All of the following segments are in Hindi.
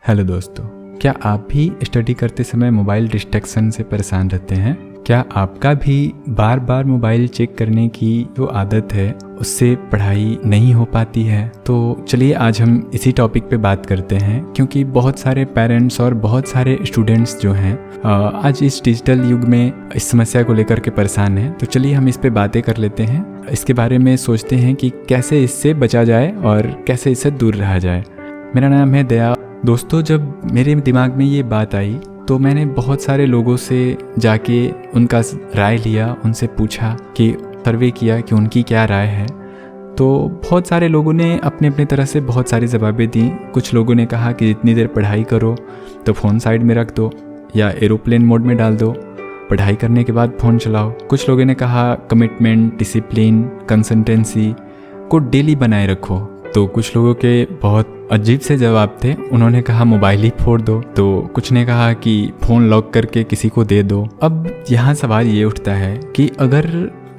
हेलो दोस्तों, क्या आप भी स्टडी करते समय मोबाइल डिस्ट्रैक्शन से परेशान रहते हैं? क्या आपका भी बार बार मोबाइल चेक करने की जो आदत है उससे पढ़ाई नहीं हो पाती है? तो चलिए आज हम इसी टॉपिक पे बात करते हैं, क्योंकि बहुत सारे पेरेंट्स और बहुत सारे स्टूडेंट्स जो हैं आज इस डिजिटल युग में इस समस्या को लेकर के परेशान हैं। तो चलिए हम इस पे बातें कर लेते हैं, इसके बारे में सोचते हैं कि कैसे इससे बचा जाए और कैसे इससे दूर रहा जाए। मेरा नाम है दया। दोस्तों, जब मेरे दिमाग में ये बात आई तो मैंने बहुत सारे लोगों से जाके उनका राय लिया, उनसे पूछा कि सर्वे किया कि उनकी क्या राय है। तो बहुत सारे लोगों ने अपने अपने तरह से बहुत सारी जवाबें दी। कुछ लोगों ने कहा कि जितनी देर पढ़ाई करो तो फ़ोन साइड में रख दो या एरोप्लेन मोड में डाल दो, पढ़ाई करने के बाद फ़ोन चलाओ। कुछ लोगों ने कहा कमिटमेंट, डिसिप्लिन, कंसिस्टेंसी को डेली बनाए रखो। तो कुछ लोगों के बहुत अजीब से जवाब थे। उन्होंने कहा मोबाइल ही फोड़ दो। तो कुछ ने कहा कि फ़ोन लॉक करके किसी को दे दो। अब यहाँ सवाल ये उठता है कि अगर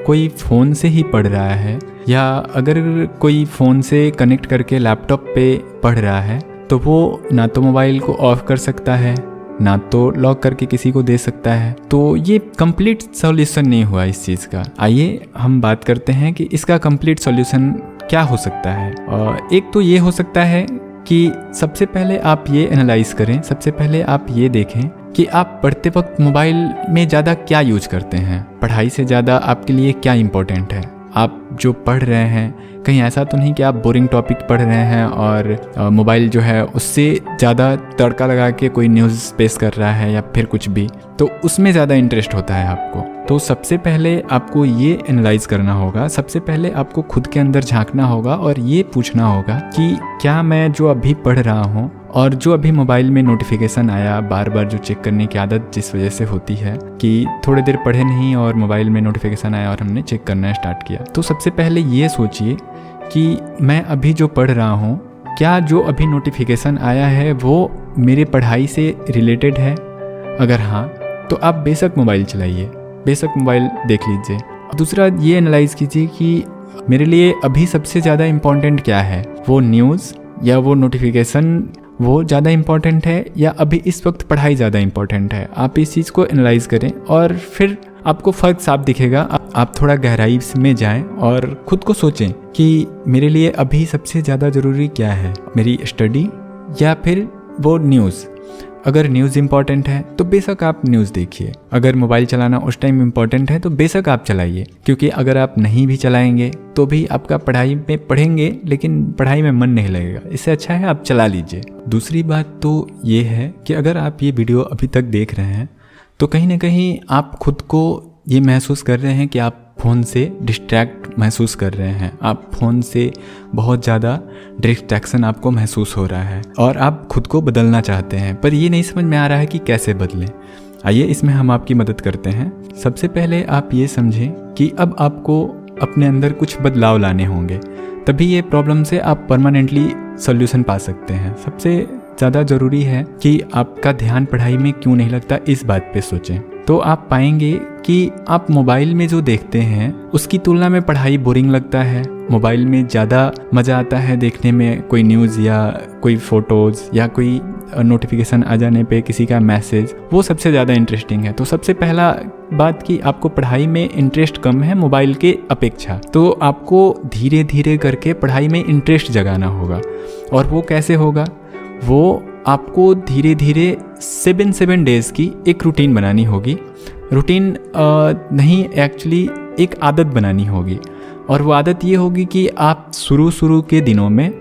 कोई फ़ोन से ही पढ़ रहा है या अगर कोई फ़ोन से कनेक्ट करके लैपटॉप पे पढ़ रहा है तो वो ना तो मोबाइल को ऑफ कर सकता है, ना तो लॉक करके किसी को दे सकता है। तो ये कंप्लीट सॉल्यूशन नहीं हुआ इस चीज़ का। आइए हम बात करते हैं कि इसका कंप्लीट सॉल्यूशन क्या हो सकता है। एक तो ये हो सकता है कि सबसे पहले आप ये एनालाइज करें, सबसे पहले आप ये देखें कि आप पढ़ते वक्त मोबाइल में ज़्यादा क्या यूज करते हैं। पढ़ाई से ज़्यादा आपके लिए क्या इम्पोर्टेंट है? आप जो पढ़ रहे हैं, कहीं ऐसा तो नहीं कि आप बोरिंग टॉपिक पढ़ रहे हैं और मोबाइल जो है उससे ज़्यादा तड़का लगा के कोई न्यूज़ पेश कर रहा है या फिर कुछ भी, तो उसमें ज़्यादा इंटरेस्ट होता है आपको। तो सबसे पहले आपको ये एनालाइज करना होगा, सबसे पहले आपको खुद के अंदर झांकना होगा और ये पूछना होगा कि क्या मैं जो अभी पढ़ रहा हूँ और जो अभी मोबाइल में नोटिफिकेशन आया, बार बार जो चेक करने की आदत जिस वजह से होती है कि थोड़ी देर पढ़े नहीं और मोबाइल में नोटिफिकेशन आया और हमने चेक करना स्टार्ट किया। तो सबसे पहले ये सोचिए कि मैं अभी जो पढ़ रहा हूँ, क्या जो अभी नोटिफिकेशन आया है वो मेरे पढ़ाई से रिलेटेड है? अगर हाँ तो आप बेशक मोबाइल चलाइए, बेशक मोबाइल देख लीजिए। दूसरा ये एनालाइज कीजिए कि मेरे लिए अभी सबसे ज़्यादा इम्पॉर्टेंट क्या है, वो न्यूज़ या वो नोटिफिकेशन वो ज़्यादा इम्पॉर्टेंट है या अभी इस वक्त पढ़ाई ज़्यादा इम्पॉर्टेंट है। आप इस चीज़ को एनालाइज करें और फिर आपको फ़र्क साफ दिखेगा। आप थोड़ा गहराई में जाएं और ख़ुद को सोचें कि मेरे लिए अभी सबसे ज़्यादा ज़रूरी क्या है, मेरी स्टडी या फिर वो न्यूज़। अगर न्यूज़ इम्पॉर्टेंट है तो बेशक आप न्यूज़ देखिए। अगर मोबाइल चलाना उस टाइम इम्पॉर्टेंट है तो बेशक आप चलाइए, क्योंकि अगर आप नहीं भी चलाएंगे तो भी आपका पढ़ाई में पढ़ेंगे लेकिन पढ़ाई में मन नहीं लगेगा। इससे अच्छा है आप चला लीजिए। दूसरी बात तो ये है कि अगर आप ये वीडियो अभी तक देख रहे हैं तो कहीं ना कहीं आप खुद को ये महसूस कर रहे हैं कि आप फ़ोन से डिस्ट्रैक्ट महसूस कर रहे हैं। आप फ़ोन से बहुत ज़्यादा डिस्ट्रैक्शन आपको महसूस हो रहा है और आप खुद को बदलना चाहते हैं, पर ये नहीं समझ में आ रहा है कि कैसे बदलें। आइए इसमें हम आपकी मदद करते हैं। सबसे पहले आप ये समझें कि अब आपको अपने अंदर कुछ बदलाव लाने होंगे, तभी ये प्रॉब्लम से आप परमानेंटली सॉल्यूशन पा सकते हैं। सबसे ज़्यादा ज़रूरी है कि आपका ध्यान पढ़ाई में क्यों नहीं लगता, इस बात पे सोचें। तो आप पाएंगे कि आप मोबाइल में जो देखते हैं उसकी तुलना में पढ़ाई बोरिंग लगता है। मोबाइल में ज़्यादा मज़ा आता है देखने में, कोई न्यूज़ या कोई फ़ोटोज़ या कोई नोटिफिकेशन आ जाने पे किसी का मैसेज, वो सबसे ज़्यादा इंटरेस्टिंग है। तो सबसे पहला बात कि आपको पढ़ाई में इंटरेस्ट कम है मोबाइल के अपेक्षा, तो आपको धीरे धीरे करके पढ़ाई में इंटरेस्ट जगाना होगा। और वो कैसे होगा? वो आपको धीरे धीरे 7 डेज़ की एक रूटीन बनानी होगी। रूटीन नहीं, एक्चुअली एक आदत बनानी होगी। और वो आदत ये होगी कि आप शुरू के दिनों में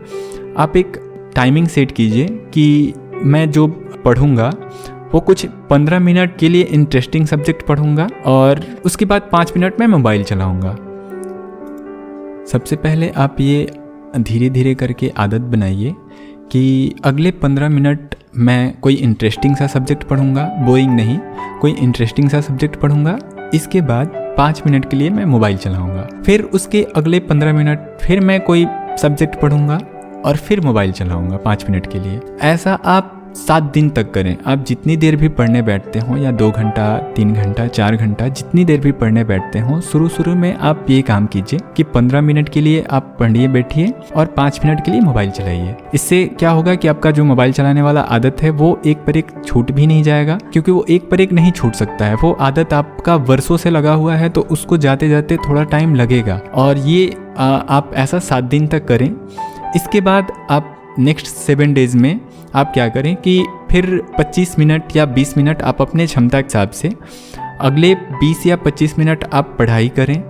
आप एक टाइमिंग सेट कीजिए कि मैं जो पढ़ूंगा वो कुछ 15 मिनट के लिए इंटरेस्टिंग सब्जेक्ट पढ़ूंगा और उसके बाद 5 मिनट में मोबाइल चलाऊंगा। सबसे पहले आप ये धीरे धीरे करके आदत बनाइए कि अगले 15 मिनट मैं कोई इंटरेस्टिंग सा सब्जेक्ट पढ़ूंगा, बोरिंग नहीं, कोई इंटरेस्टिंग सा सब्जेक्ट पढ़ूंगा। इसके बाद 5 मिनट के लिए मैं मोबाइल चलाऊंगा। फिर उसके अगले 15 मिनट फिर मैं कोई सब्जेक्ट पढ़ूंगा और फिर मोबाइल चलाऊंगा 5 मिनट के लिए। ऐसा आप 7 दिन तक करें। आप जितनी देर भी पढ़ने बैठते हो, या 2 घंटा 3 घंटा 4 घंटा जितनी देर भी पढ़ने बैठते हो, शुरू में आप ये काम कीजिए कि 15 मिनट के लिए आप पढ़िए बैठिए और 5 मिनट के लिए मोबाइल चलाइए। इससे क्या होगा कि आपका जो मोबाइल चलाने वाला आदत है वो एक पर एक छूट भी नहीं जाएगा, क्योंकि वो एक पर एक नहीं छूट सकता है। वो आदत आपका वर्षों से लगा हुआ है, तो उसको जाते जाते थोड़ा टाइम लगेगा। और ये आप ऐसा 7 दिन तक करें। इसके बाद आप नेक्स्ट 7 डेज़ में आप क्या करें कि फिर 25 मिनट या 20 मिनट आप अपने क्षमता के हिसाब से अगले 20 या 25 मिनट आप पढ़ाई करें,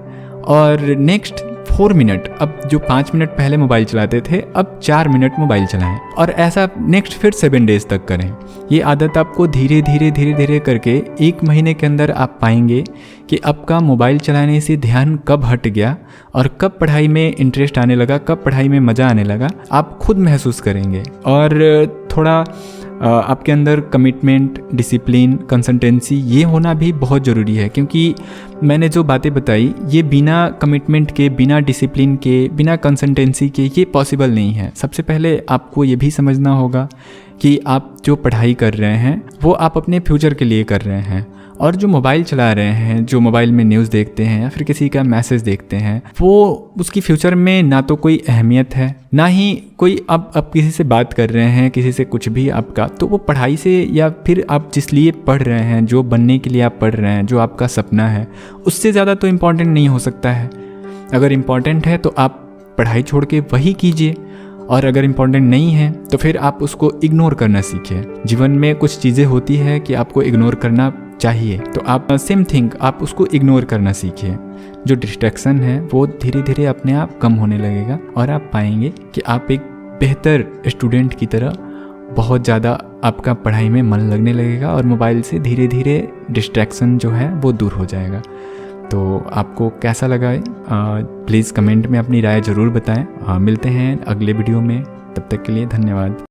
और नेक्स्ट 4 मिनट, अब जो 5 मिनट पहले मोबाइल चलाते थे अब 4 मिनट मोबाइल चलाएं, और ऐसा नेक्स्ट फिर 7 डेज़ तक करें। ये आदत आपको धीरे धीरे करके 1 महीने के अंदर आप पाएंगे कि आपका मोबाइल चलाने से ध्यान कब हट गया और कब पढ़ाई में इंटरेस्ट आने लगा, कब पढ़ाई में मज़ा आने लगा, आप खुद महसूस करेंगे। और थोड़ा आपके अंदर कमिटमेंट, डिसिप्लिन, कंसिस्टेंसी ये होना भी बहुत ज़रूरी है, क्योंकि मैंने जो बातें बताई ये बिना कमिटमेंट के, बिना डिसिप्लिन के, बिना कंसिस्टेंसी के ये पॉसिबल नहीं है। सबसे पहले आपको ये भी समझना होगा कि आप जो पढ़ाई कर रहे हैं वो आप अपने फ्यूचर के लिए कर रहे हैं, और जो मोबाइल चला रहे हैं, जो मोबाइल में न्यूज़ देखते हैं या फिर किसी का मैसेज देखते हैं, वो उसकी फ्यूचर में ना तो कोई अहमियत है, ना ही कोई अब किसी से बात कर रहे हैं, किसी से कुछ भी आपका, तो वो पढ़ाई से या फिर आप जिस लिए पढ़ रहे हैं, जो बनने के लिए आप पढ़ रहे हैं, जो आपका सपना है, उससे ज़्यादा तो इम्पॉर्टेंट नहीं हो सकता है। अगर इम्पॉर्टेंट है तो आप पढ़ाई छोड़ के वही कीजिए, और अगर इम्पॉर्टेंट नहीं है तो फिर आप उसको इग्नोर करना सीखिए। जीवन में कुछ चीज़ें होती है कि आपको इग्नोर करना चाहिए, तो आप सेम थिंग आप उसको इग्नोर करना सीखिए। जो डिस्ट्रैक्शन है वो धीरे धीरे अपने आप कम होने लगेगा, और आप पाएंगे कि आप एक बेहतर स्टूडेंट की तरह बहुत ज़्यादा आपका पढ़ाई में मन लगने लगेगा, और मोबाइल से धीरे धीरे डिस्ट्रैक्शन जो है वो दूर हो जाएगा। तो आपको कैसा लगा प्लीज़ कमेंट में अपनी राय ज़रूर बताएं। मिलते हैं अगले वीडियो में, तब तक के लिए धन्यवाद।